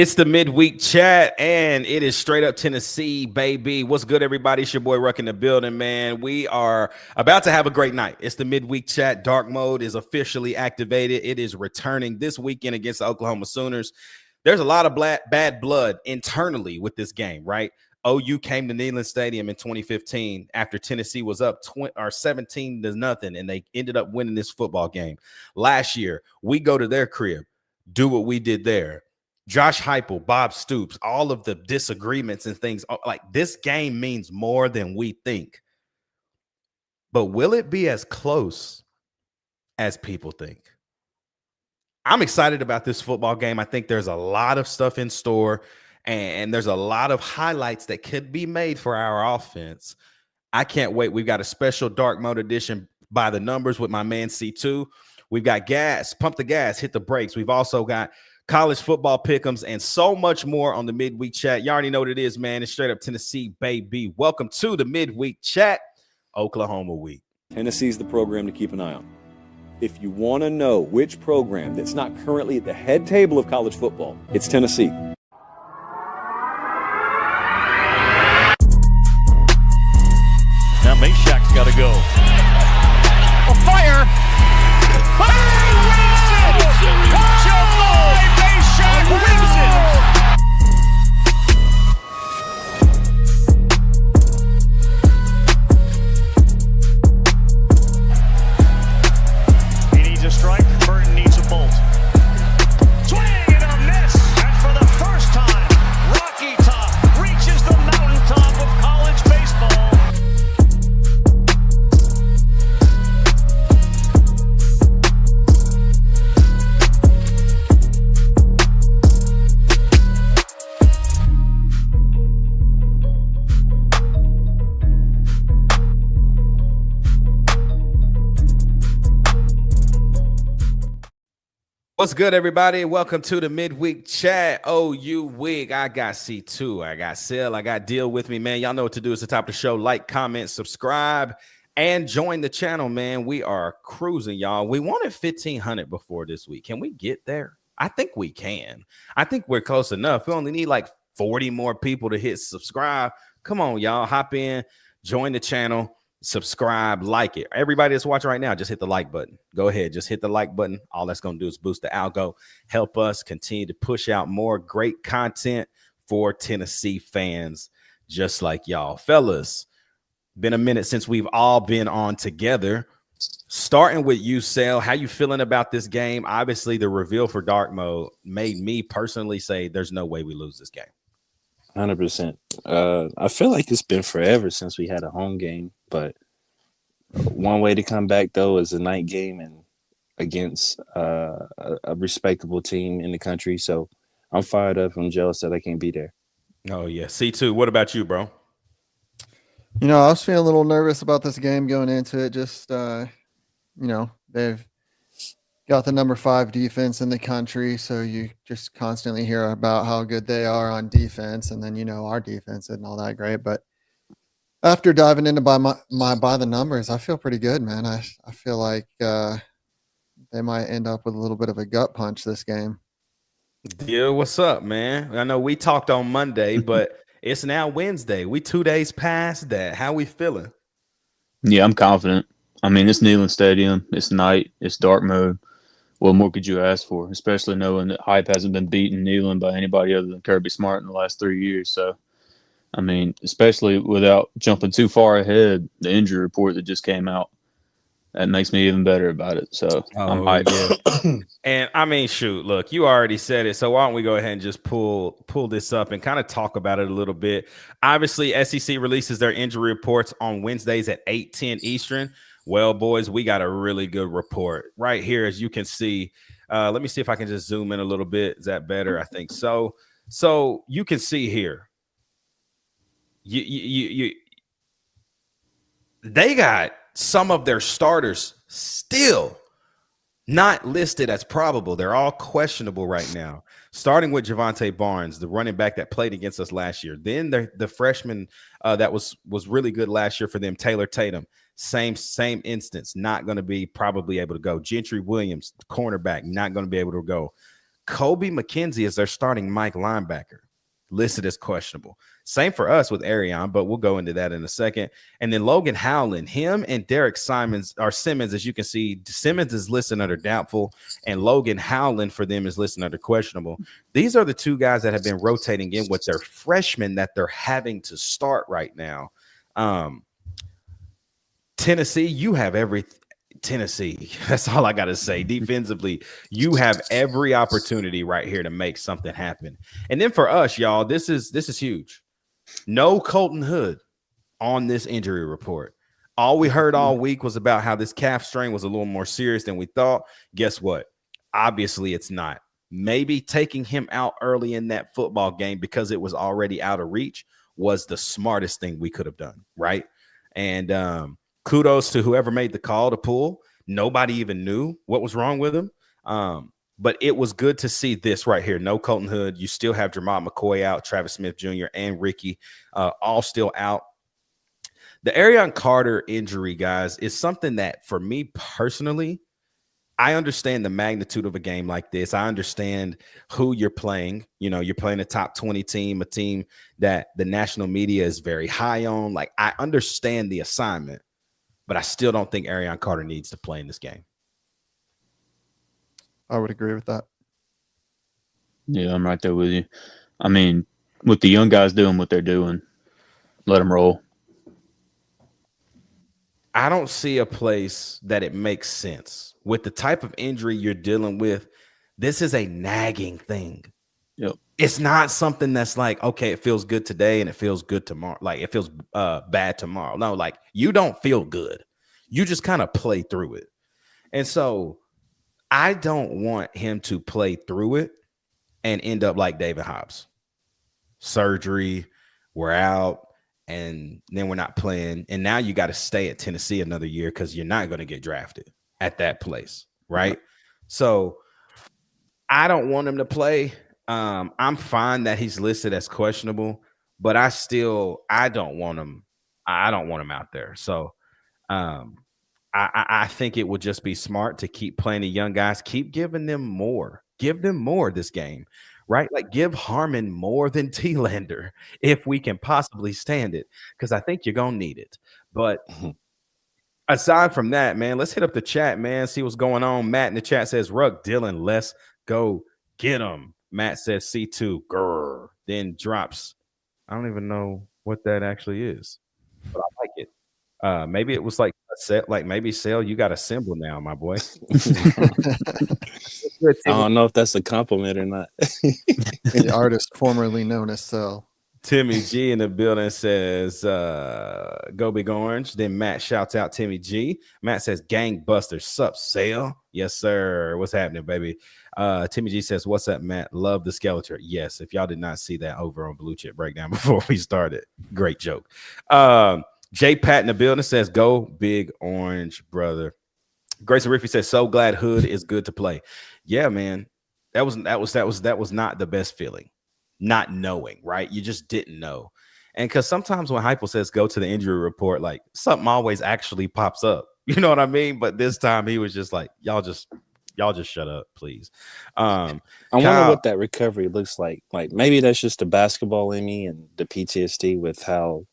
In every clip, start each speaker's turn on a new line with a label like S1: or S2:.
S1: It's the midweek chat, and it is straight up Tennessee, baby. What's good, everybody? It's your boy Ruck in the building, man. We are about to have a great night. It's the midweek chat. Dark mode is officially activated. It is returning this weekend against the Oklahoma Sooners. There's a lot of bad blood internally with this game, right? OU came to Neyland Stadium in 2015 after Tennessee was up 17-0, and they ended up winning this football game. Last year, we go to their crib, do what we did there. Josh Heupel, Bob Stoops, all of the disagreements and things, like this game means more than we think. But will it be as close as people think? I'm excited about this football game. I think there's a lot of stuff in store, and there's a lot of highlights that could be made for our offense. I can't wait. We've got a special dark mode edition by the numbers with my man C2. We've got gas, pump the gas, hit the brakes. We've also got college football pick'ems and so much more on the midweek chat. You already know what it is, man. It's straight up Tennessee, baby. Welcome to the midweek chat, Oklahoma week.
S2: Tennessee's the program to keep an eye on. If you want to know which program that's not currently at the head table of college football, it's Tennessee.
S3: Now Meshack's got to go. A fire! He needs a strike. Burton needs a bolt. Swing and a miss. And for the first time, Rocky Top reaches the mountaintop of college baseball.
S1: What's good, everybody? Welcome to the midweek chat. OU week. I got C2. I got Sel. I got Deal with me, man. Y'all know what to do. It's the top of the show. Like, comment, subscribe, and join the channel, man. We are cruising, y'all. We wanted 1,500 before this week. Can we get there? I think we can. I think we're close enough. We only need like 40 more people to hit subscribe. Come on, y'all. Hop in, join the channel. Subscribe, like it. Everybody that's watching right now, just hit the like button. Go ahead, just hit the like button. All that's going to do is boost the algo, help us continue to push out more great content for Tennessee fans just like y'all. Fellas, been a minute since we've all been on together. Starting with you, Sel, how you feeling about this game? Obviously, the reveal for dark mode made me personally say there's no way we lose this game.
S4: 100%. I feel like it's been forever since we had a home game, but one way to come back though is a night game and against a respectable team in the country. So I'm fired up. I'm jealous that I can't be there.
S1: Oh yeah, C2. What about you, bro?
S5: You know, I was feeling a little nervous about this game going into it. Just they've got the number 5 defense in the country, so you just constantly hear about how good they are on defense, and then our defense isn't all that great. But after diving into by the numbers, I feel pretty good, man. I feel like they might end up with a little bit of a gut punch this game.
S1: Yeah, what's up, man? I know we talked on Monday, but it's now Wednesday. We 2 days past that. How we feeling?
S6: Yeah, I'm confident. I mean, it's Neyland Stadium. It's night. It's dark mode. What more could you ask for, especially knowing that Hype hasn't been beaten Neyland by anybody other than Kirby Smart in the last 3 years. So, I mean, especially without jumping too far ahead, the injury report that just came out, that makes me even better about it. So I'm hyped.
S1: Yeah. And I mean, shoot, look, you already said it. So why don't we go ahead and just pull this up and kind of talk about it a little bit. Obviously, SEC releases their injury reports on Wednesdays at 8:10 Eastern. Well, boys, we got a really good report right here, as you can see. Let me see if I can just zoom in a little bit. Is that better? I think so. So you can see here. They got some of their starters still not listed as probable. They're all questionable right now, starting with Javonte Barnes, the running back that played against us last year. Then the freshman that was really good last year for them, Taylor Tatum. Same instance, not going to be probably able to go. Gentry Williams, cornerback, not going to be able to go. Kobe McKenzie is their starting Mike linebacker, listed as questionable. Same for us with Arion, but we'll go into that in a second. And then Logan Howland, him and Derek Simmons, as you can see, Simmons is listed under doubtful, and Logan Howland for them is listed under questionable. These are the two guys that have been rotating in with their freshmen that they're having to start right now. Tennessee, you have everything. Tennessee, that's all I got to say. Defensively, you have every opportunity right here to make something happen. And then for us, y'all, this is huge. No Colton Hood on this injury report. All we heard all week was about how this calf strain was a little more serious than we thought. Guess what? Obviously, it's not. Maybe taking him out early in that football game because it was already out of reach was the smartest thing we could have done, right? And kudos to whoever made the call to pull. Nobody even knew what was wrong with him. But it was good to see this right here. No Colton Hood. You still have Jermont McCoy out, Travis Smith Jr. and Ricky all still out. The Arion Carter injury, guys, is something that for me personally, I understand the magnitude of a game like this. I understand who you're playing. You know, you're playing a top 20 team, a team that the national media is very high on. Like, I understand the assignment, but I still don't think Arion Carter needs to play in this game.
S5: I would agree with that.
S6: Yeah, I'm right there with you. I mean, with the young guys doing what they're doing, let them roll.
S1: I don't see a place that it makes sense. With the type of injury you're dealing with, this is a nagging thing.
S6: Yep.
S1: It's not something that's like, okay, it feels good today and it feels good tomorrow. Like, it feels bad tomorrow. No, like, you don't feel good. You just kind of play through it. And so I don't want him to play through it and end up like David Hobbs. Surgery, we're out, and then we're not playing. And now you got to stay at Tennessee another year because you're not going to get drafted at that place, right? So I don't want him to play. I'm fine that he's listed as questionable, but I don't want him. I don't want him out there. So I think it would just be smart to keep playing the young guys, keep giving them more. Give them more this game, right? Like, give Harmon more than T-Lander if we can possibly stand it, because I think you're going to need it. But aside from that, man, let's hit up the chat, man, see what's going on. Matt in the chat says, Ruck Dylan, let's go get him. Matt says C2, grr, then drops. I don't even know what that actually is, but I like it. Maybe it was like a set, like maybe Sale, you got a symbol now, my boy.
S4: I don't know if that's a compliment or not.
S5: The artist formerly known as Cell.
S1: Timmy G in the building says, go Big Orange. Then Matt shouts out Timmy G. Matt says, gangbusters, sup, Sale? Yes, sir. What's happening, baby? Timmy G says, what's up, Matt? Love the Skeletor. Yes, if y'all did not see that over on Blue Chip Breakdown before we started, great joke. J Pat in the building says, go Big Orange, brother. Grayson Riffy says, so glad Hood is good to play. Yeah, man. That was not the best feeling. Not knowing, right? You just didn't know. And because sometimes when Heupel says go to the injury report, like, something always actually pops up. You know what I mean? But this time he was just like, y'all just shut up, please. I
S4: wonder what that recovery looks like. Like, maybe that's just the basketball in me and the PTSD with how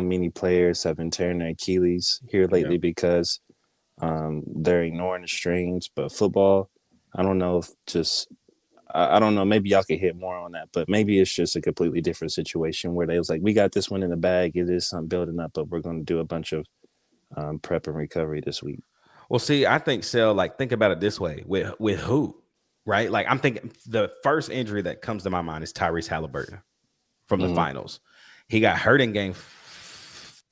S4: many players have been tearing their Achilles here lately because they're ignoring the strains. But football, I don't know if just I don't know. Maybe y'all could hit more on that, but maybe it's just a completely different situation where they was like, we got this one in the bag. It is something building up, but we're going to do a bunch of prep and recovery this week.
S1: Well, see, I think, Sel, like, think about it this way. With who, right? Like, I'm thinking the first injury that comes to my mind is Tyrese Halliburton from the finals. He got hurt in game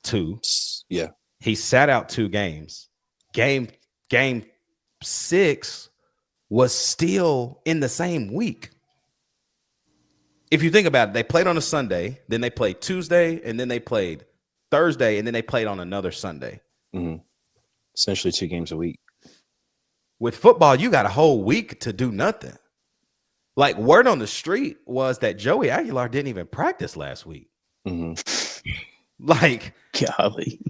S1: 2.
S4: Yeah.
S1: He sat out 2 games. Game 6 was still in the same week. If you think about it, they played on a Sunday, then they played Tuesday, and then they played Thursday, and then they played on another Sunday.
S4: Mm-hmm. Essentially 2 games a week.
S1: With football, you got a whole week to do nothing. Like, word on the street was that Joey Aguilar didn't even practice last week.
S4: Mm-hmm.
S1: Like,
S6: golly.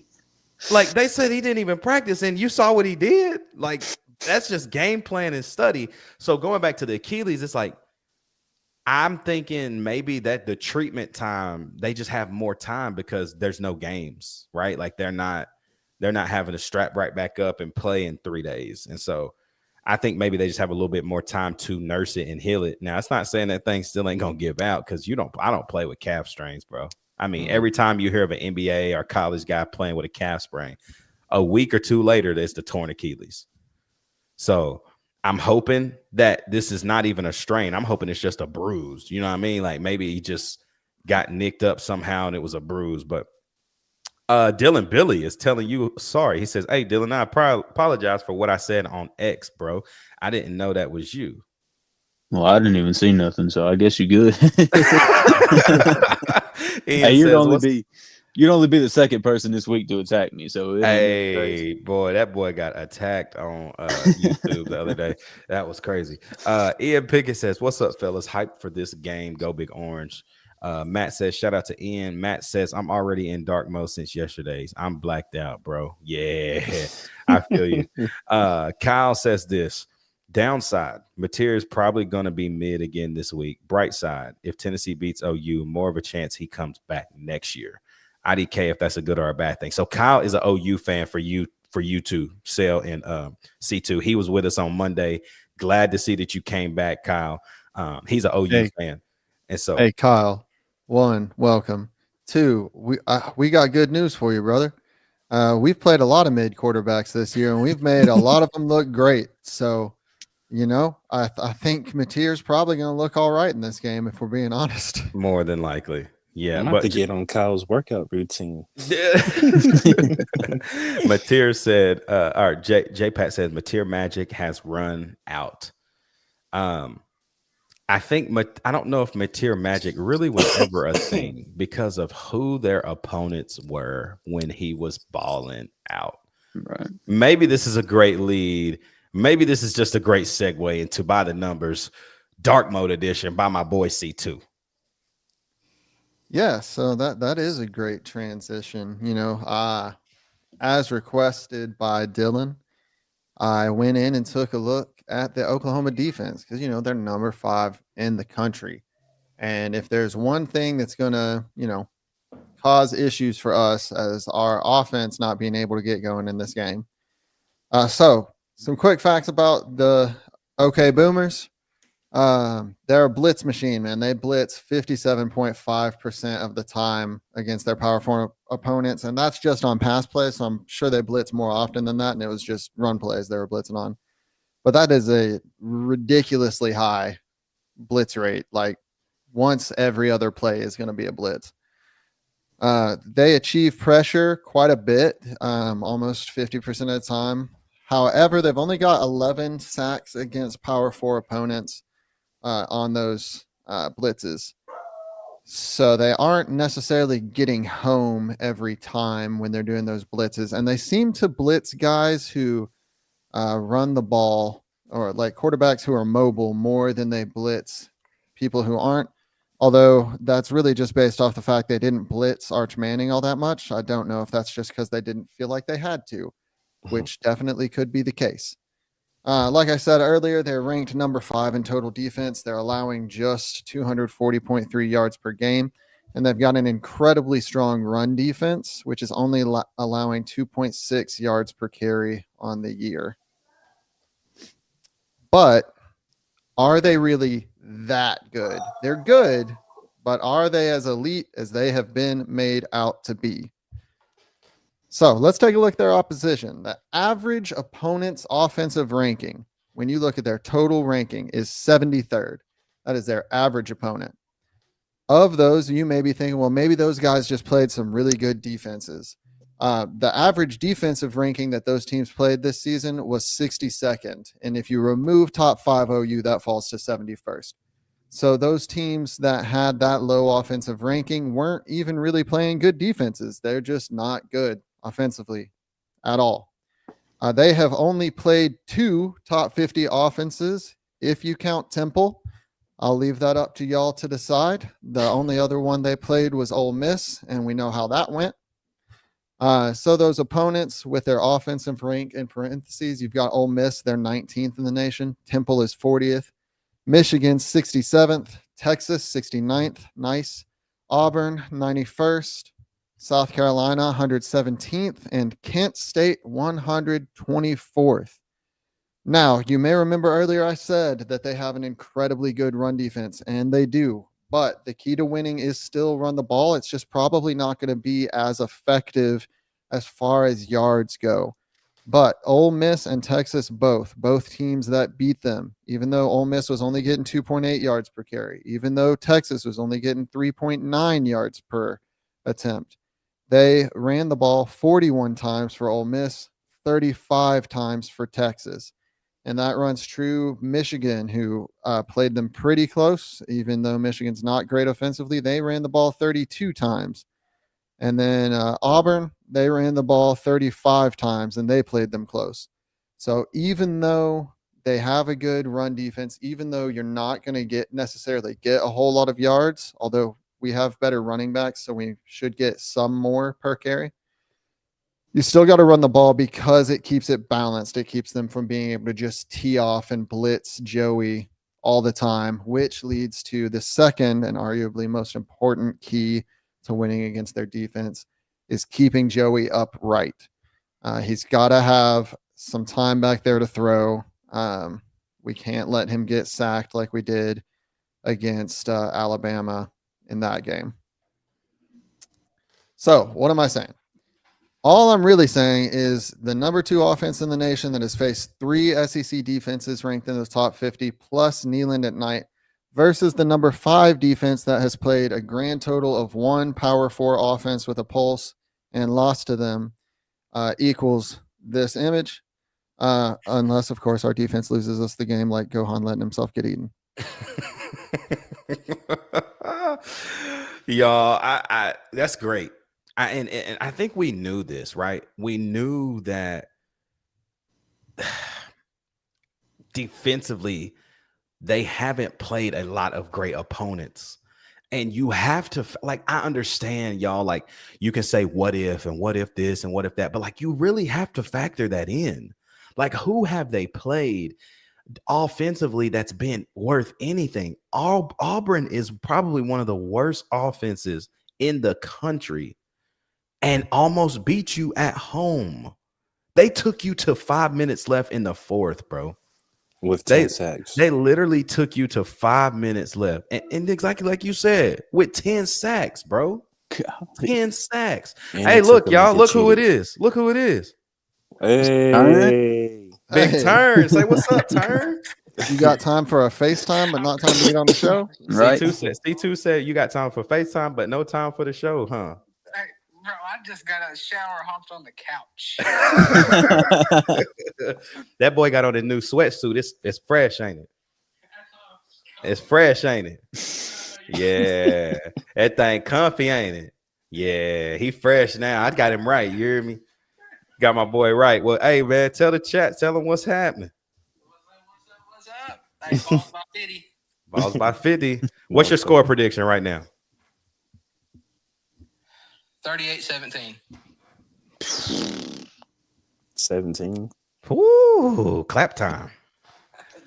S1: Like, they said he didn't even practice, and you saw what he did. Like, That's just game plan and study. So going back to the Achilles, it's like I'm thinking maybe that the treatment time, they just have more time because there's no games, right? Like they're not having to strap right back up and play in 3 days. And so I think maybe they just have a little bit more time to nurse it and heal it. Now, it's not saying that thing still ain't gonna give out because I don't play with calf strains, bro. I mean, every time you hear of an NBA or college guy playing with a calf sprain, a week or two later, there's the torn Achilles. So I'm hoping that this is not even a strain. I'm hoping it's just a bruise. You know what I mean? Like maybe he just got nicked up somehow and it was a bruise. But Dylan Billy is telling you sorry. He says, "Hey, Dylan, I apologize for what I said on X, bro. I didn't know that was you."
S6: Well, I didn't even see nothing, so I guess you're good. Hey, you'd only be the second person this week to attack me. So
S1: hey, boy, that boy got attacked on YouTube the other day. That was crazy. Ian Pickett says, "What's up, fellas? Hyped for this game. Go Big Orange." Matt says, "Shout out to Ian." Matt says, "I'm already in dark mode since yesterday's. I'm blacked out, bro." Yeah, I feel you. Kyle says this. Downside, Mateer is probably going to be mid again this week. Bright side, if Tennessee beats OU, more of a chance he comes back next year. IDK, if that's a good or a bad thing. So Kyle is an OU fan for you two, Sale and C2. He was with us on Monday. Glad to see that you came back, Kyle. He's an OU fan. And so,
S5: hey, Kyle, 1, welcome. 2, we got good news for you, brother. We've played a lot of mid quarterbacks this year, and we've made a lot of them look great. So, I think Mateer's probably going to look all right in this game, if we're being honest.
S1: More than likely. Yeah,
S4: I'm about to get on Kyle's workout routine.
S1: Mateer said, or J Pat said, Mateer magic has run out. I don't know if Mateer magic really was ever a thing because of who their opponents were when he was balling out.
S6: Right.
S1: Maybe this is a great lead. Maybe this is just a great segue into By the Numbers, Dark Mode Edition by my boy C2.
S5: Yeah, so that is a great transition. As requested by Dylan, I went in and took a look at the Oklahoma defense because, they're number 5 in the country. And if there's one thing that's going to, cause issues for us as our offense not being able to get going in this game. So some quick facts about the OK Boomers. They're a blitz machine, man. They blitz 57.5% of the time against their power form opponents, and that's just on pass plays. So I'm sure they blitz more often than that, and it was just run plays they were blitzing on. But that is a ridiculously high blitz rate. Like once every other play is going to be a blitz. They achieve pressure quite a bit, almost 50% of the time. However, they've only got 11 sacks against power 4 opponents on those blitzes. So they aren't necessarily getting home every time when they're doing those blitzes. And they seem to blitz guys who run the ball or like quarterbacks who are mobile more than they blitz people who aren't. Although that's really just based off the fact they didn't blitz Arch Manning all that much. I don't know if that's just because they didn't feel like they had to, which definitely could be the case. Like I said earlier, they're ranked number 5 in total defense. They're allowing just 240.3 yards per game, and they've got an incredibly strong run defense, which is only allowing 2.6 yards per carry on the year. But are they really that good? They're good, but are they as elite as they have been made out to be? So let's take a look at their opposition. The average opponent's offensive ranking, when you look at their total ranking, is 73rd. That is their average opponent. Of those, you may be thinking, well, maybe those guys just played some really good defenses. The average defensive ranking that those teams played this season was 62nd. And if you remove top 5 OU, that falls to 71st. So those teams that had that low offensive ranking weren't even really playing good defenses. They're just not good offensively at all. They have only played 2 top 50 offenses if you count Temple. I'll leave that up to y'all to decide. The only other one they played was Ole Miss, and we know how that went. So those opponents with their offensive rank in parentheses, you've got Ole Miss, they're 19th in the nation. Temple is 40th. Michigan, 67th. Texas, 69th. Nice. Auburn, 91st. South Carolina, 117th. And Kent State, 124th. Now, you may remember earlier I said that they have an incredibly good run defense, and they do. But the key to winning is still run the ball. It's just probably not going to be as effective as far as yards go. But Ole Miss and Texas both teams that beat them, even though Ole Miss was only getting 2.8 yards per carry, even though Texas was only getting 3.9 yards per attempt, they ran the ball 41 times for Ole Miss, 35 times for Texas. And that runs true Michigan, who played them pretty close, even though Michigan's not great offensively. They ran the ball 32 times. And then Auburn, they ran the ball 35 times, and they played them close. So even though they have a good run defense, even though you're not going to necessarily get a whole lot of yards, although we have better running backs, so we should get some more per carry, you still got to run the ball because it keeps it balanced. It keeps them from being able to just tee off and blitz Joey all the time, which leads to the second and arguably most important key to winning against their defense is keeping Joey upright. He's got to have some time back there to throw. We can't let him get sacked like we did against Alabama in that game. So what am I saying? All I'm really saying is the number 2 offense in the nation that has faced 3 SEC defenses ranked in the top 50 plus Neyland at night versus the number 5 defense that has played a grand total of 1 Power 4 offense with a pulse and lost to them equals this image. Unless, of course, our defense loses us the game like Gohan letting himself get eaten.
S1: Y'all, I that's great. And I think we knew this, right? We knew that defensively, they haven't played a lot of great opponents. And you have to, like, I understand, y'all, like, you can say what if and what if this and what if that, but like, you really have to factor that in. Like, who have they played offensively that's been worth anything? Auburn is probably one of the worst offenses in the country and almost beat you at home. They took you to 5 minutes left in the fourth, bro.
S4: With 10 sacks.
S1: They literally took you to 5 minutes left. And exactly like you said, with 10 sacks, bro. 10 sacks.
S4: And
S1: hey, look, y'all, look who it is. Look who it is.
S4: Hey.
S1: Big Turn. Say what's up, Turn.
S5: You got time for a FaceTime, but not time to get on the show?
S6: Right.
S1: C2 said you got time for FaceTime, but no time for the show, huh?
S7: Bro, I just got out of the shower, hopped on the couch.
S1: That boy got on a new sweatsuit. It's fresh, ain't it? It's fresh, ain't it? Yeah. That thing comfy, ain't it? Yeah, he fresh now. I got him right. You hear me? Got my boy right. Well, hey, man, tell the chat. Tell him what's happening.
S7: What's up? Hey, Vols by 50.
S1: Vols by 50. What's your score prediction right now?
S7: 38-17.
S4: 17.
S1: Ooh, clap time.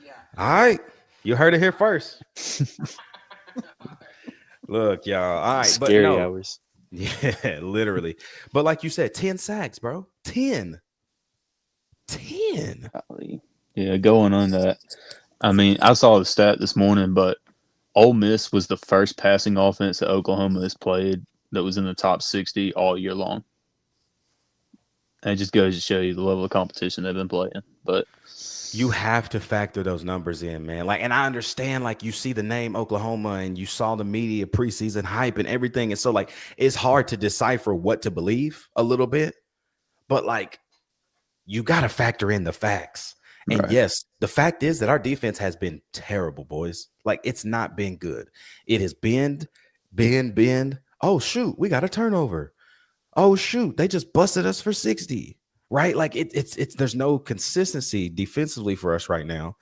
S7: Yeah.
S1: All right. You heard it here first. Look, y'all. All right.
S4: Scary
S1: but no.
S4: hours.
S1: Yeah, literally. But like you said, 10 sacks, bro. 10.
S6: Yeah, going on that. I mean, I saw the stat this morning, but Ole Miss was the first passing offense that Oklahoma has played that was in the top 60 all year long. And it just goes to show you the level of competition they've been playing. But
S1: you have to factor those numbers in, man. Like, and I understand, like, you see the name Oklahoma and you saw the media preseason hype and everything. And so, like, it's hard to decipher what to believe a little bit. But, like, you got to factor in the facts. And
S6: right.
S1: Yes, the fact is that our defense has been terrible, boys. Like, it's not been good. It has bend. Oh, shoot, we got a turnover. Oh, shoot, they just busted us for 60. Right? Like it's there's no consistency defensively for us right now.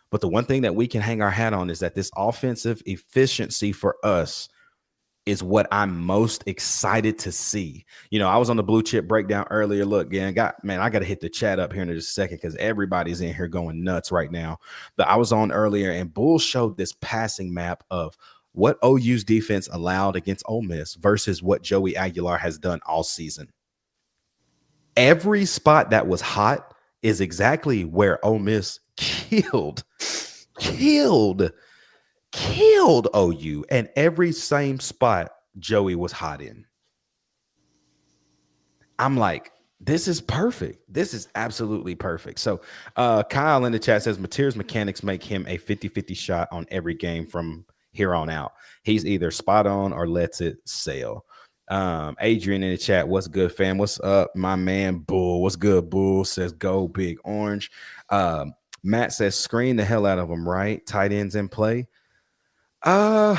S1: But the one thing that we can hang our hat on is that this offensive efficiency for us is what I'm most excited to see. You know, I was on the blue chip breakdown earlier. Look, again, I got to hit the chat up here in just a second because everybody's in here going nuts right now. But I was on earlier and Bulls showed this passing map of what OU's defense allowed against Ole Miss versus what Joey Aguilar has done all season. Every spot that was hot is exactly where Ole Miss killed OU, and every same spot Joey was hot in. I'm like, this is perfect. This is absolutely perfect. So Kyle in the chat says Mateer's mechanics make him a 50-50 shot on every game from here on out. He's either spot on or lets it sail. Adrian in the chat, what's good, fam? What's up, my man? Bull, what's good? Bull says go big orange. Matt says screen the hell out of them, right? Tight ends in play. I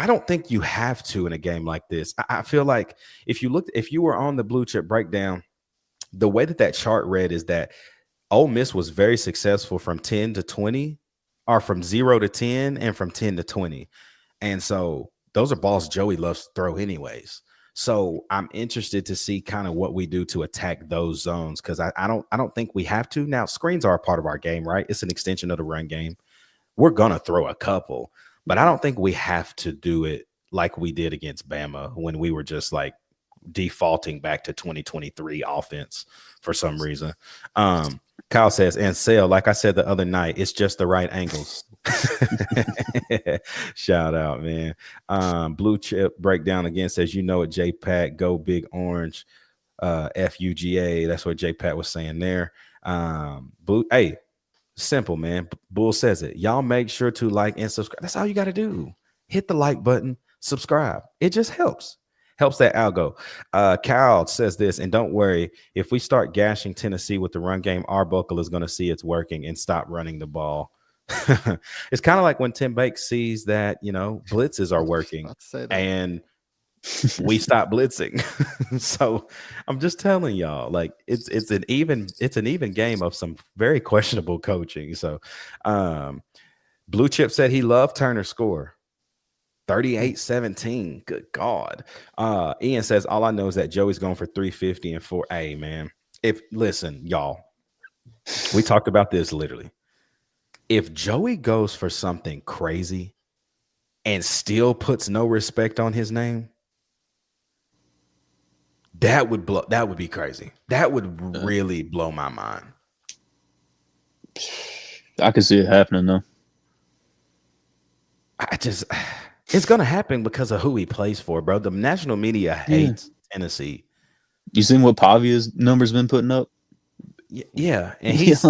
S1: don't think you have to in a game like this. I feel like if you were on the blue chip breakdown, the way that chart read is that Ole Miss was very successful from 10 to 20, or from 0 to 10, and from 10 to 20. And so those are balls Joey loves to throw anyways. So I'm interested to see kind of what we do to attack those zones, because I don't think we have to. Now, screens are a part of our game, right? It's an extension of the run game. We're going to throw a couple, but I don't think we have to do it like we did against Bama when we were just like defaulting back to 2023 offense for some reason. Kyle says, and Sale, like I said the other night, it's just the right angles. Shout out, man. Blue chip breakdown again says, you know it, J-Pat, go big orange. FUGA, that's what J-Pat was saying there. Hey, simple, man. Bull says it. Y'all make sure to like and subscribe. That's all you got to do. Hit the like button, subscribe. It just helps that algo. Kyle says this, and don't worry, if we start gashing Tennessee with the run game, Arbuckle is going to see it's working and stop running the ball. It's kind of like when Tim Bakes sees that, you know, blitzes are working and we stop blitzing. So I'm just telling y'all, like it's an even game of some very questionable coaching. So Blue Chip said he loved Turner's score. 38-17. Good God. Ian says, all I know is that Joey's going for 350 and 4. Hey, man. Listen, y'all, we talked about this literally. If Joey goes for something crazy and still puts no respect on his name, that would be crazy. That would really blow my mind.
S6: I can see it happening though.
S1: It's going to happen because of who he plays for, bro. The national media hates Tennessee.
S6: You seen what Pavia's numbers been putting up?
S1: Yeah. And he's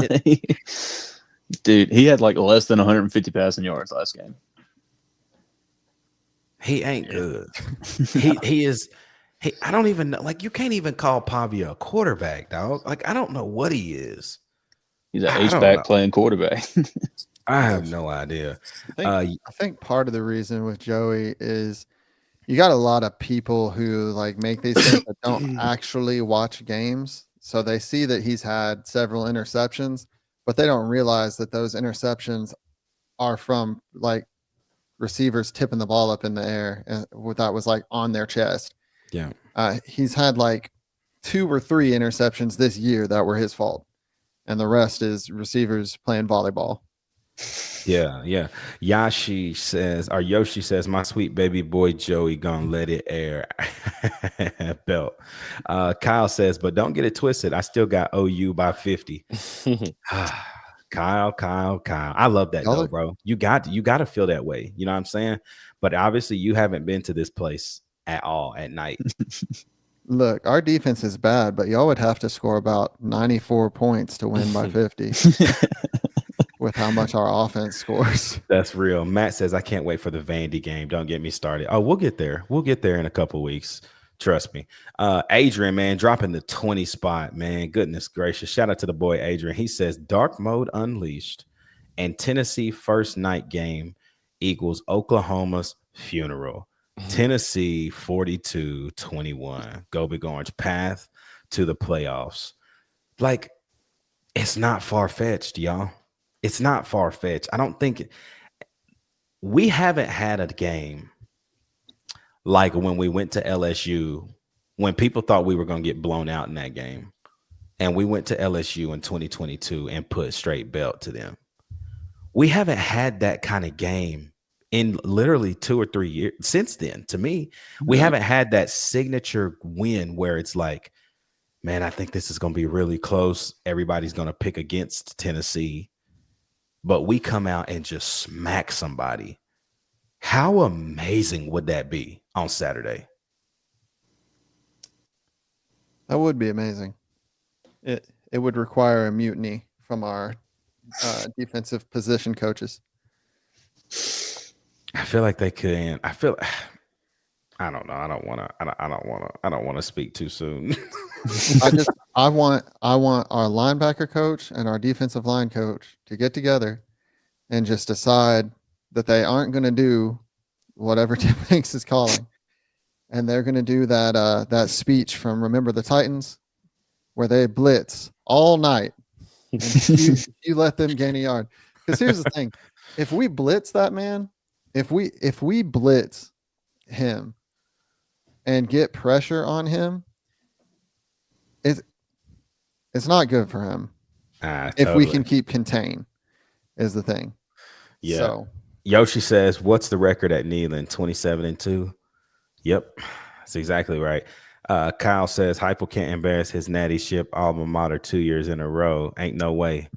S6: dude, he had like less than 150 passing yards last game.
S1: He ain't good. He is. I don't even know. Like, you can't even call Pavia a quarterback, dog. Like, I don't know what he is.
S6: He's an H-back playing quarterback.
S1: I have no idea.
S5: I think part of the reason with Joey is you got a lot of people who like make these things that don't actually watch games. So they see that he's had several interceptions, but they don't realize that those interceptions are from like receivers tipping the ball up in the air, and that was like on their chest.
S1: Yeah.
S5: He's had like 2 or 3 interceptions this year that were his fault, and the rest is receivers playing volleyball.
S1: Yeah. Yoshi says, my sweet baby boy Joey gonna let it air. Belt. Kyle says, but don't get it twisted. I still got OU by 50. Kyle. I love that though, bro. You got to feel that way. You know what I'm saying? But obviously you haven't been to this place at all at night.
S5: Look, our defense is bad, but y'all would have to score about 94 points to win by 50 with how much our offense scores.
S1: That's real. Matt says, I can't wait for the Vandy game. Don't get me started. Oh, we'll get there. We'll get there in a couple weeks. Trust me. Adrian, man, dropping the 20 spot, man. Goodness gracious. Shout out to the boy, Adrian. He says, dark mode unleashed and Tennessee first night game equals Oklahoma's funeral. Tennessee 42-21. Go big orange. Path to the playoffs. Like, it's not far-fetched, y'all. It's not far-fetched. I don't think we haven't had a game like when we went to LSU, when people thought we were going to get blown out in that game, and we went to LSU in 2022 and put straight belt to them. We haven't had that kind of game in literally 2 or 3 years since then. To me, we haven't had that signature win where it's like, man, I think this is going to be really close. Everybody's going to pick against Tennessee, but we come out and just smack somebody. How amazing would that be on Saturday?
S5: That would be amazing. It would require a mutiny from our defensive position coaches.
S1: I feel like they could. I don't know. I don't want to speak too soon.
S5: I want our linebacker coach and our defensive line coach to get together and just decide that they aren't going to do whatever Tim Hanks is calling, and they're going to do that speech from Remember the Titans, where they blitz all night, and you let them gain a yard. Because here's the thing: if we blitz that man, if we blitz him and get pressure on him, it's not good for him. If we can keep contain, is the thing.
S1: Yeah.
S5: So,
S1: Yoshi says, "What's the record at Neyland? 27-2." Yep, that's exactly right. Kyle says, "Heupel can't embarrass his natty ship alma mater 2 years in a row. Ain't no way."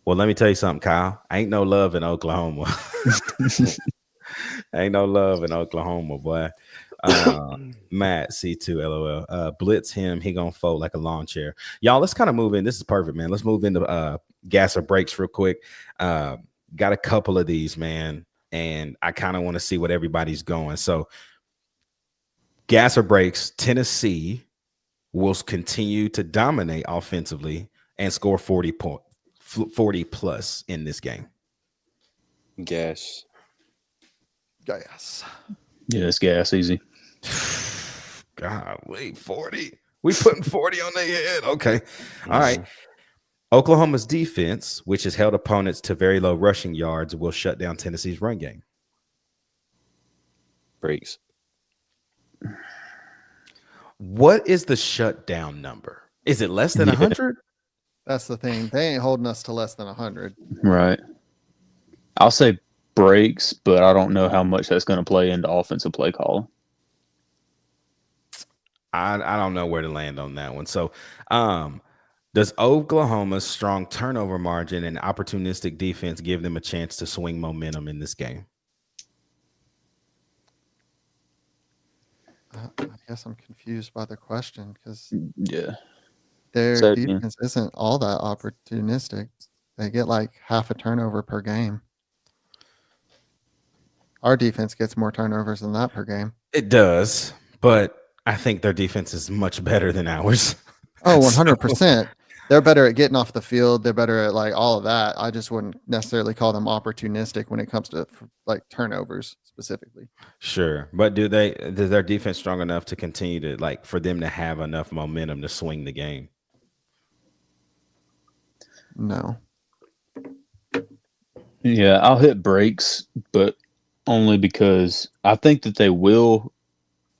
S1: Well, let me tell you something, Kyle. Ain't no love in Oklahoma. Ain't no love in Oklahoma, boy. Matt C2 LOL. Blitz him, he gonna fold like a lawn chair. Y'all, let's kind of move in. This is perfect, man. Let's move into gas or breaks real quick. Got a couple of these, man, and I kind of want to see what everybody's going. So, gas or breaks, Tennessee will continue to dominate offensively and score 40 plus in this game.
S4: Gas.
S5: yes.
S6: Yeah, it's gas easy.
S1: Golly, 40. We putting 40 on their head. Okay. All right. Oklahoma's defense, which has held opponents to very low rushing yards, will shut down Tennessee's run game.
S4: Breaks.
S1: What is the shutdown number? Is it less than 100?
S5: That's the thing. They ain't holding us to less than 100.
S6: Right. I'll say breaks, but I don't know how much that's going to play into offensive play calling.
S1: I don't know where to land on that one. So, does Oklahoma's strong turnover margin and opportunistic defense give them a chance to swing momentum in this game?
S5: I guess I'm confused by the question because
S6: their
S5: defense isn't all that opportunistic. They get like half a turnover per game. Our defense gets more turnovers than that per game.
S1: It does, but I think their defense is much better than ours.
S5: Oh, 100%. They're better at getting off the field. They're better at like all of that. I just wouldn't necessarily call them opportunistic when it comes to like turnovers specifically.
S1: Sure. But is their defense strong enough to continue to like for them to have enough momentum to swing the game?
S5: No.
S6: Yeah, I'll hit breaks, but only because I think that they will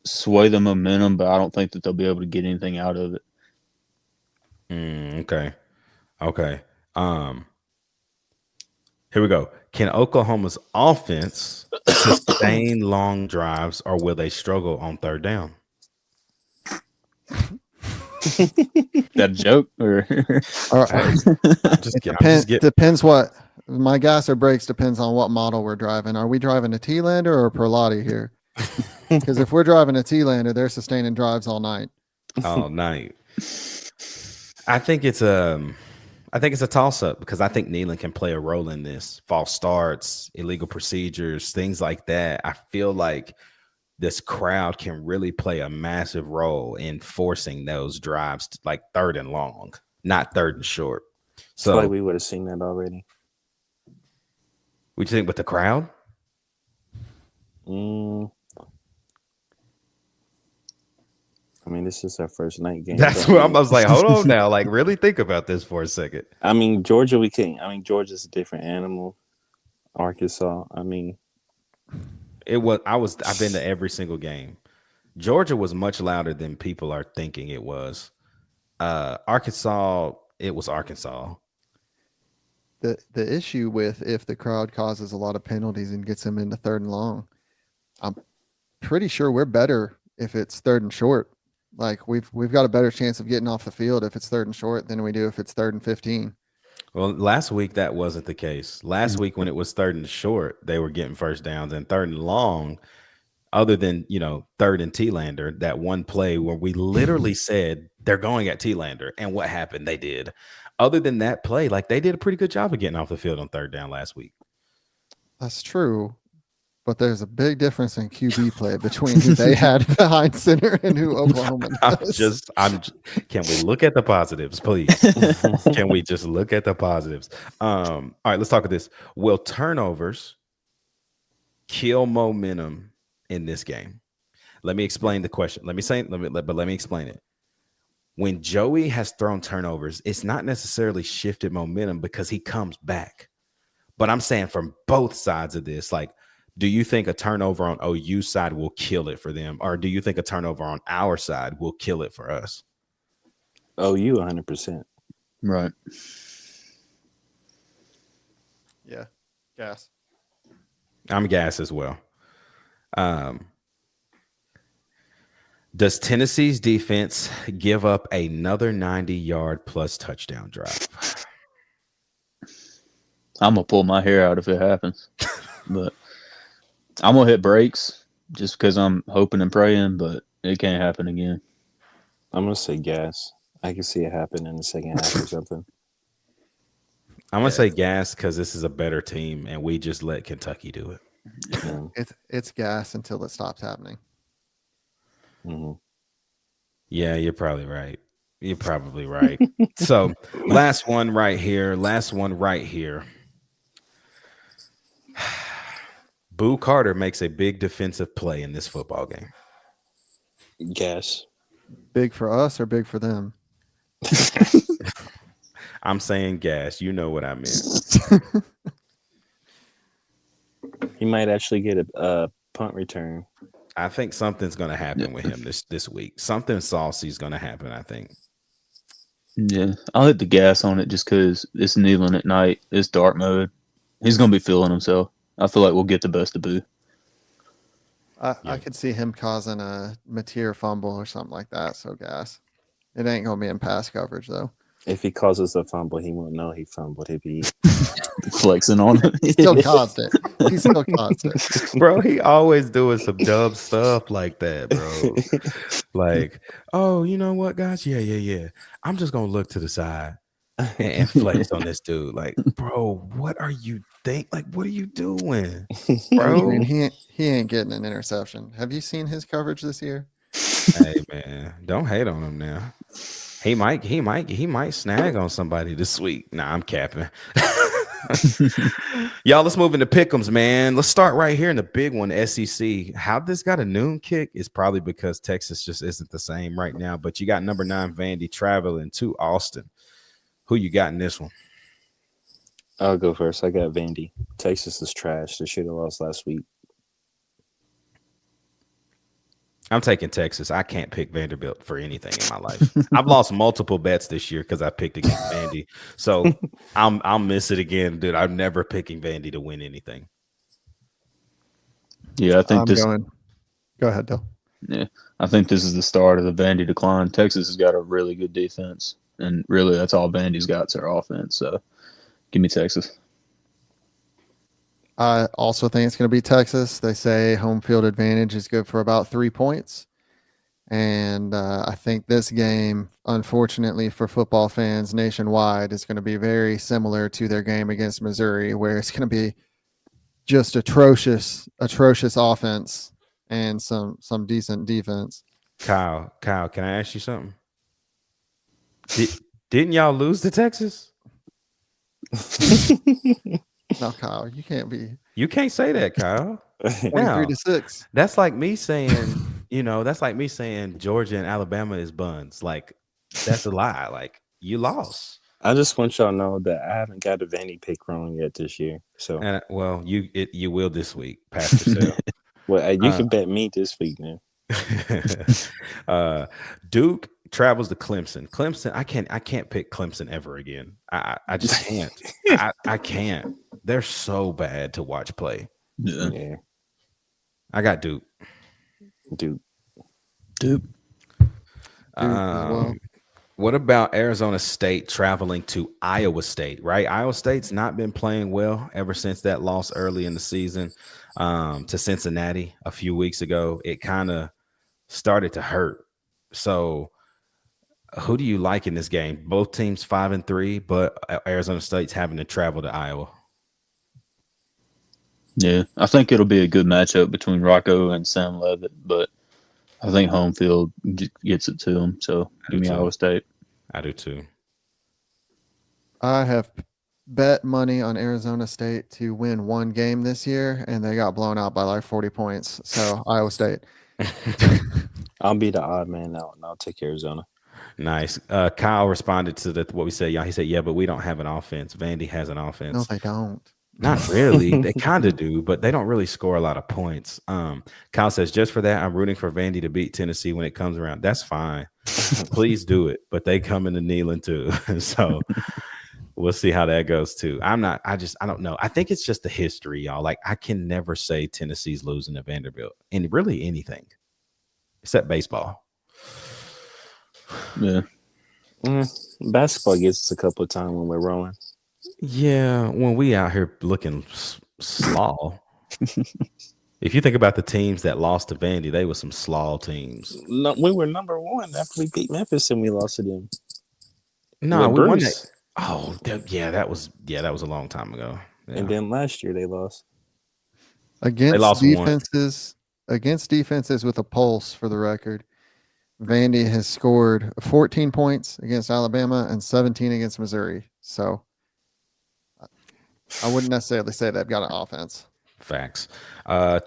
S6: sway the momentum, but I don't think that they'll be able to get anything out of it.
S1: Okay. Here we go. Can Oklahoma's offense sustain long drives, or will they struggle on third down?
S6: That a joke? Or
S5: depends what my gas or brakes depends on what model we're driving. Are we driving a T-lander or a Perlotti here? Because if we're driving a T-lander, they're sustaining drives all night.
S1: All night. I think it's a toss-up because I think Neyland can play a role in this. False starts, illegal procedures, things like that. I feel like this crowd can really play a massive role in forcing those drives to like third and long, not third and short. So
S4: I feel like we would have seen that already.
S1: What do you think with the crowd?
S4: I mean, this is our first night game.
S1: That's what I was like, hold on now. Like, really think about this for a second.
S4: I mean, Georgia, we can't. I mean, Georgia's a different animal. Arkansas, I mean.
S1: I've been to every single game. Georgia was much louder than people are thinking it was. Arkansas, it was Arkansas.
S5: The issue with if the crowd causes a lot of penalties and gets them into 3rd and long, I'm pretty sure we're better if it's 3rd and short. Like we've got a better chance of getting off the field if it's 3rd and short than we do if it's 3rd and 15.
S1: Well, last week that wasn't the case. Last week when it was 3rd and short, they were getting first downs, and 3rd and long, other than 3rd and T-Lander, that one play where we literally said they're going at T-Lander, and what happened? They did. Other than that play, like they did a pretty good job of getting off the field on 3rd down last week.
S5: That's true. But there's a big difference in QB play between who they had behind center and who Oklahoma does.
S1: Can we look at the positives, please? Can we just look at the positives? All right, let's talk about this. Will turnovers kill momentum in this game? Let me explain the question. Let me explain it. When Joey has thrown turnovers, it's not necessarily shifted momentum because he comes back. But I'm saying from both sides of this, like, do you think a turnover on OU side will kill it for them? Or do you think a turnover on our side will kill it for us?
S4: OU 100%.
S6: Right.
S5: Yeah. Gas.
S1: I'm gas as well. Does Tennessee's defense give up another 90-yard plus touchdown drive?
S6: I'm going to pull my hair out if it happens. But I'm going to hit brakes just because I'm hoping and praying, but it can't happen again.
S4: I'm going to say gas. I can see it happen in the second half or something.
S1: I'm going to say gas because this is a better team, and we just let Kentucky do it.
S4: Yeah.
S5: It's gas until it stops happening.
S4: Mm-hmm.
S1: Yeah, you're probably right. You're probably right. So last one right here. Boo Carter makes a big defensive play in this football game.
S4: Gas.
S5: Big for us or big for them?
S1: I'm saying gas. You know what I meant.
S4: He might actually get a punt return.
S1: I think something's going to happen with him this week. Something saucy is going to happen, I think.
S6: Yeah, I'll hit the gas on it just because it's Neyland at night. It's dark mode. He's going to be feeling himself. I feel like we'll get the best of Boo.
S5: I could see him causing a Mateer fumble or something like that. So gas. It ain't going to be in pass coverage, though.
S4: If he causes a fumble, he won't know he fumbled. He'd be
S6: flexing on him.
S5: He still caused it. He still caused it.
S1: Bro, he always doing some dumb stuff like that, bro. Like, oh, you know what, guys? Yeah. I'm just going to look to the side and flex on this dude. Like, bro, what are you think? Like, what are you doing, bro?
S5: I mean, he ain't getting an interception. Have you seen his coverage this year?
S1: Hey, man, don't hate on him now. He might snag on somebody this week. Nah, I'm capping. Y'all, let's move into pick'ems, man. Let's start right here in the big one, SEC. How this got a noon kick is probably because Texas just isn't the same right now. But you got number 9 Vandy traveling to Austin. Who you got in this one?
S4: I'll go first. I got Vandy. Texas is trash. They should have lost last week.
S1: I'm taking Texas. I can't pick Vanderbilt for anything in my life. I've lost multiple bets this year because I picked against Vandy. So I'll miss it again, dude. I'm never picking Vandy to win anything.
S6: Yeah, I think
S5: Go ahead, Dill.
S6: Yeah, I think this is the start of the Vandy decline. Texas has got a really good defense, and really that's all Vandy's got is their offense. So give me Texas.
S5: I also think it's going to be Texas. They say home field advantage is good for about 3 points. And I think this game, unfortunately for football fans nationwide, is going to be very similar to their game against Missouri, where it's going to be just atrocious offense and some decent defense.
S1: Kyle, can I ask you something? Didn't y'all lose to Texas?
S5: No, Kyle, you can't be.
S1: You can't say that, Kyle.
S5: 23-6.
S1: That's like me saying, that's like me saying Georgia and Alabama is buns. Like, that's a lie. Like, you lost.
S4: I just want y'all to know that I haven't got a Vandy pick wrong yet this year. So,
S1: And you will this week, Pastor Sale.
S4: Well, you can bet me this week, man.
S1: Duke travels to Clemson. Clemson, I can't pick Clemson ever again. I just can't. I can't. They're so bad to watch play.
S4: Yeah.
S1: I got Duke.
S4: Duke.
S5: Well.
S1: What about Arizona State traveling to Iowa State, right? Iowa State's not been playing well ever since that loss early in the season to Cincinnati a few weeks ago. It kind of started to hurt. So who do you like in this game? Both teams 5-3, but Arizona State's having to travel to Iowa.
S6: Yeah, I think it'll be a good matchup between Rocco and Sam Levitt, but I think home field gets it to them. So give me Iowa State.
S1: I do too.
S5: I have bet money on Arizona State to win one game this year, and they got blown out by like 40 points. So Iowa State.
S4: I'll be the odd man now, and I'll take Arizona.
S1: Nice. Kyle responded to what we said. Yeah, he said, "Yeah, but we don't have an offense. Vandy has an offense."
S5: No, they don't.
S1: Not really. They kind of do, but they don't really score a lot of points. Kyle says, just for that, I'm rooting for Vandy to beat Tennessee when it comes around. That's fine. Please do it. But they come into Neyland too. So we'll see how that goes too. I don't know. I think it's just the history, y'all. Like, I can never say Tennessee's losing to Vanderbilt and really anything except baseball.
S6: Yeah.
S4: Basketball gets us a couple of times when we're rolling.
S1: Yeah, when we out here looking slaw. If you think about the teams that lost to Vandy, they were some slaw teams.
S4: No, we were number one after we beat Memphis and we lost to them.
S1: No, we won that. Oh, that was a long time ago. Yeah.
S4: And then last year they lost.
S5: Against defenses with a pulse, for the record, Vandy has scored 14 points against Alabama and 17 against Missouri. So I wouldn't necessarily say they've got an offense.
S1: Facts.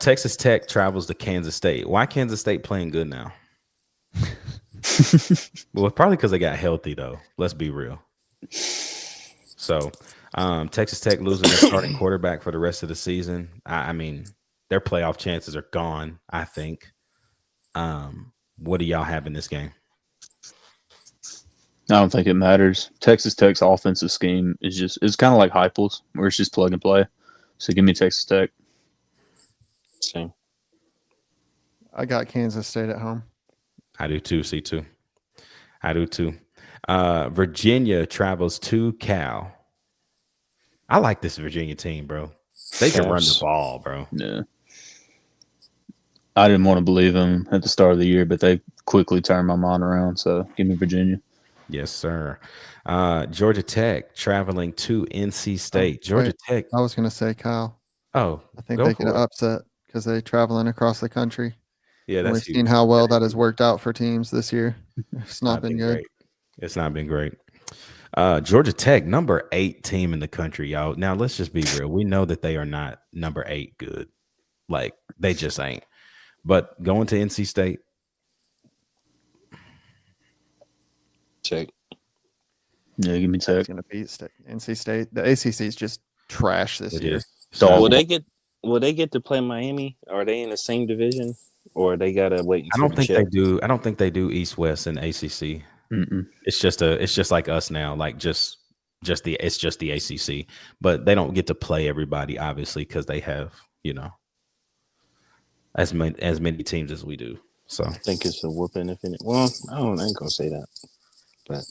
S1: Texas Tech travels to Kansas State. Why Kansas State playing good now? Well, probably because they got healthy, though. Let's be real. So, Texas Tech losing their starting quarterback for the rest of the season. I mean, their playoff chances are gone, I think. What do y'all have in this game?
S6: I don't think it matters. Texas Tech's offensive scheme it's kind of like Heupel's, where it's just plug and play. So give me Texas Tech.
S4: Same.
S5: I got Kansas State at home.
S1: I do too, C2. I do too. Virginia travels to Cal. I like this Virginia team, bro. They can run the ball, bro.
S6: Yeah. I didn't want to believe them at the start of the year, but they quickly turned my mind around. So give me Virginia.
S1: Yes, sir. Georgia Tech traveling to NC State. Georgia Tech.
S5: I was going to say Kyle.
S1: Oh,
S5: I think they get upset because they're traveling across the country.
S1: Yeah,
S5: we've seen how well that has worked out for teams this year. It's not been good.
S1: Great. It's not been great. Georgia Tech, number 8 team in the country, y'all. Now, let's just be real. We know that they are not number 8 good. Like, they just ain't. But going to NC State.
S4: Check.
S6: Yeah, give me Tech.
S5: It's going to beat NC State. The ACC is just trash this year.
S4: So will they get to play Miami? Are they in the same division, or they gotta wait?
S1: I don't think they do. I don't think they do East West and ACC.
S6: Mm-mm.
S1: It's just like us now. Like it's just the ACC, but they don't get to play everybody obviously because they have as many teams as we do. So
S4: I think it's a whooping if it. Well, I ain't gonna say that, but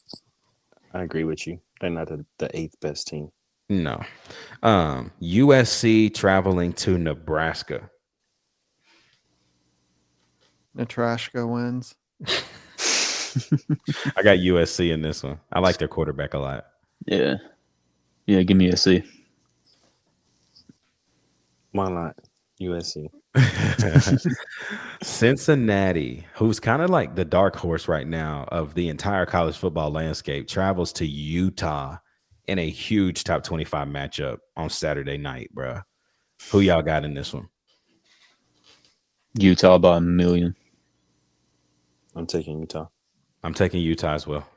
S4: I agree with you. They're not the 8th best team.
S1: No. USC traveling to Nebraska.
S5: Nebraska wins.
S1: I got USC in this one. I like their quarterback a lot.
S6: Yeah. Yeah, give me SC.
S4: Why not USC?
S1: Cincinnati, who's kind of like the dark horse right now of the entire college football landscape, travels to Utah in a huge top 25 matchup on Saturday night, bro. Who y'all got in this one?
S6: Utah by 1 million.
S4: I'm taking Utah.
S1: I'm taking Utah as well.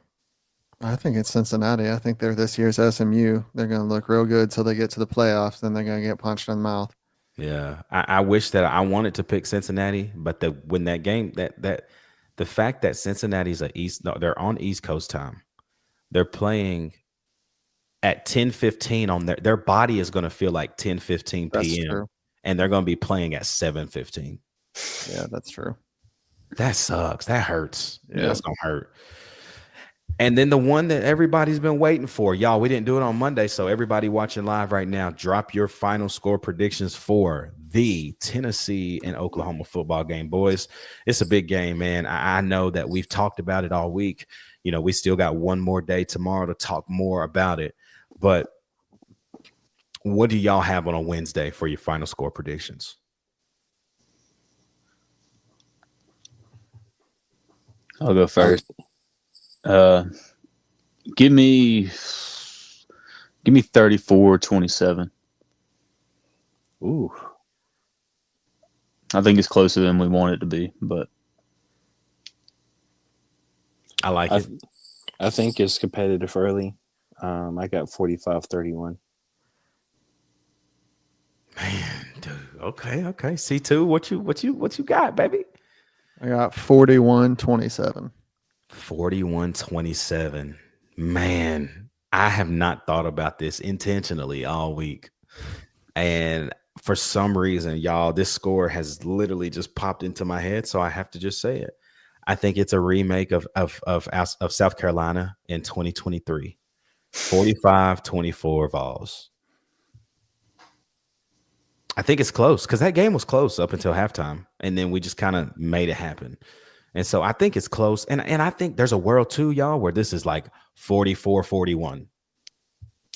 S5: I think it's Cincinnati. I think they're this year's SMU. They're going to look real good till they get to the playoffs. Then they're going to get punched in the mouth.
S1: Yeah, I wish that I wanted to pick Cincinnati, but when that game the fact that Cincinnati's they're on East Coast time, they're playing at 10:15 on their body is going to feel like 10:15
S5: That's
S1: p.m.
S5: true.
S1: and they're going to be playing at 7:15.
S5: Yeah, that's true.
S1: That sucks. That hurts.
S5: Yeah.
S1: That's gonna hurt. And then the one that everybody's been waiting for, y'all. We didn't do it on Monday, so everybody watching live right now, drop your final score predictions for the Tennessee and Oklahoma football game, boys. It's a big game, man. I know that we've talked about it all week. You know, we still got one more day tomorrow to talk more about it. But what do y'all have on a Wednesday for your final score predictions?
S6: I'll go first. Give me 34-27.
S4: Ooh.
S6: I think it's closer than we want it to be, but
S1: I like it.
S4: I think it's competitive early. I got 45-31.
S1: Man, dude. Okay. C2, what you got, baby?
S5: I got 41-27.
S1: 41-27. Man, I have not thought about this intentionally all week. And for some reason, y'all, this score has literally just popped into my head. So I have to just say it. I think it's a remake of South Carolina in 2023. 45-24 Vols. I think it's close because that game was close up until halftime. And then we just kind of made it happen. And so I think it's close. And I think there's a world too, y'all, where this is like 44-41.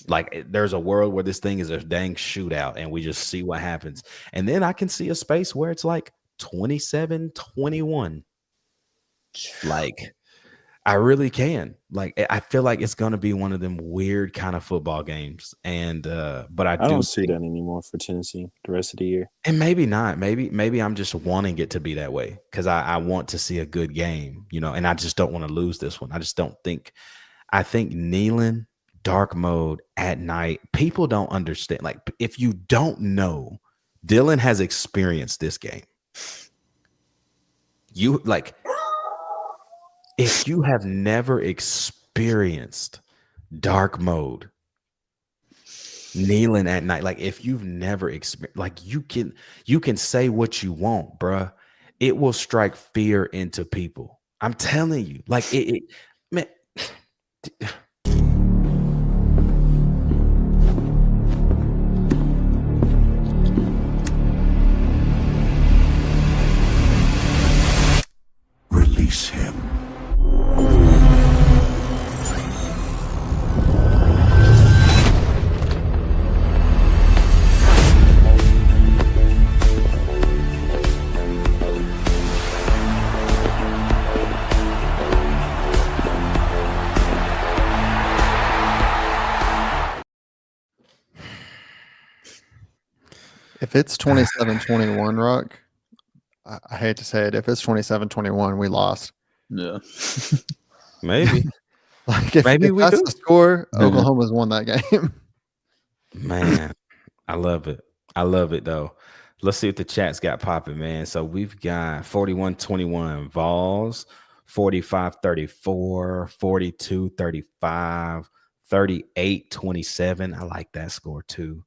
S1: Like there's a world where this thing is a dang shootout and we just see what happens. And then I can see a space where it's like 27-21. Like I really can. Like I feel like it's gonna be one of them weird kind of football games. And but I
S4: don't see that anymore for Tennessee the rest of the year.
S1: And maybe not. Maybe I'm just wanting it to be that way because I want to see a good game, you know, and I just don't want to lose this one. I just don't think. I think Neyland dark mode at night. People don't understand. Like if you don't know, Dylan has experienced this game. You like. If you have never experienced dark mode, Neyland at night, like if you've never experienced, like you can say what you want, bruh. It will strike fear into people. I'm telling you, like it man.
S8: Release him.
S5: If it's 27-21, Rock, I hate to say it. If it's 27-21, we lost.
S6: yeah.
S1: Maybe.
S5: Like if that's the score, Oklahoma's won that game.
S1: Man, I love it. I love it though. Let's see what the chat's got popping, man. So we've got 41-21 Vols, 45-34, 42-35, 38-27. I like that score too.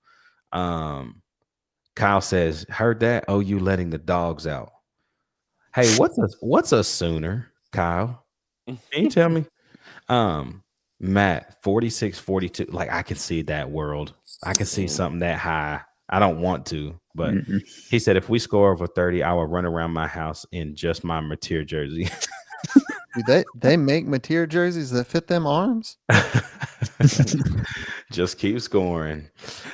S1: Kyle says, heard that? Oh, you letting the dogs out. Hey, what's a Sooner, Kyle? Can you tell me? Matt, 46-42. Like I can see that world. I can see something that high. I don't want to, but he said if we score over 30, I will run around my house in just my Mateer jersey.
S5: They make Mateer jerseys that fit them arms.
S1: Just keep scoring.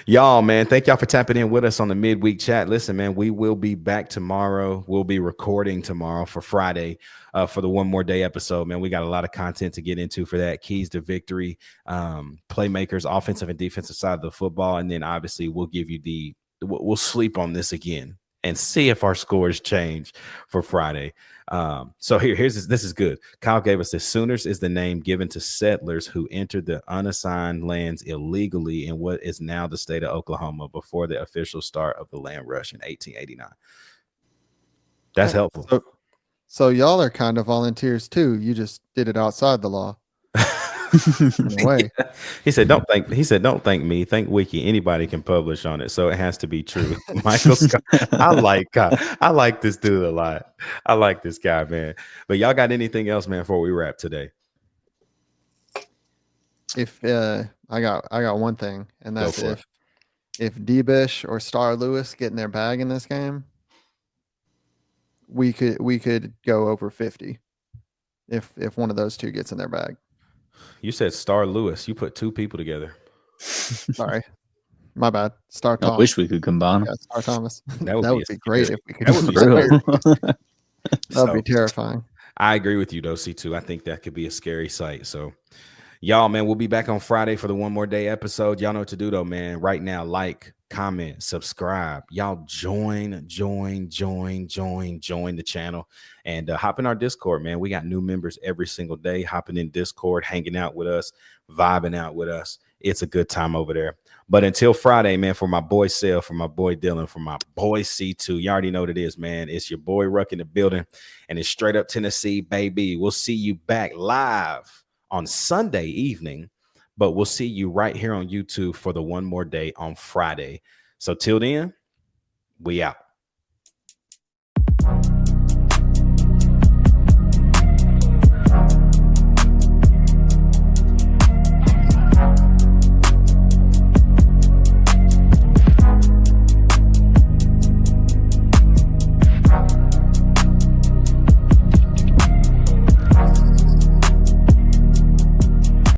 S1: Y'all, man, thank y'all for tapping in with us on the midweek chat. Listen, man, we will be back tomorrow. We'll be recording tomorrow for Friday for the One More Day episode, man. We got a lot of content to get into for that. Keys to victory, playmakers, offensive and defensive side of the football. And then obviously we'll give you we'll sleep on this again and see if our scores change for Friday. So this is good. Kyle gave us this. Sooners is the name given to settlers who entered the unassigned lands illegally in what is now the state of Oklahoma before the official start of the land rush in 1889. That's helpful.
S5: So y'all are kind of volunteers too. You just did it outside the law. In a way.
S1: He said, don't thank me. Thank Wiki. Anybody can publish on it. So it has to be true. Michael Scott. I like this dude a lot. I like this guy, man. But y'all got anything else, man, before we wrap today?
S5: If I got one thing, and that's if D-Bish or Star Lewis get in their bag in this game, we could go over 50 if one of those two gets in their bag.
S1: You said Star Lewis. You put two people together.
S5: Sorry, my bad. Star Thomas.
S6: I wish we could combine them.
S5: Yeah, Star Thomas.
S1: That would
S5: be great if we could.
S1: That
S5: would be terrifying.
S1: I agree with you, though, C2. I think that could be a scary sight. So, y'all, man, we'll be back on Friday for the One More Day episode. Y'all know what to do, though, man. Right now, like, comment, subscribe. Y'all join the channel and hop in our Discord, man. We got new members every single day hopping in Discord, hanging out with us, vibing out with us. It's a good time over there. But until Friday, man, for my boy Sel, for my boy Dylan, for my boy C2, you already know what it is, man. It's your boy Ruck in the building, and it's straight up Tennessee, baby. We'll see you back live on Sunday evening, but we'll see you right here on YouTube for the One More Day on Friday. So till then, we out.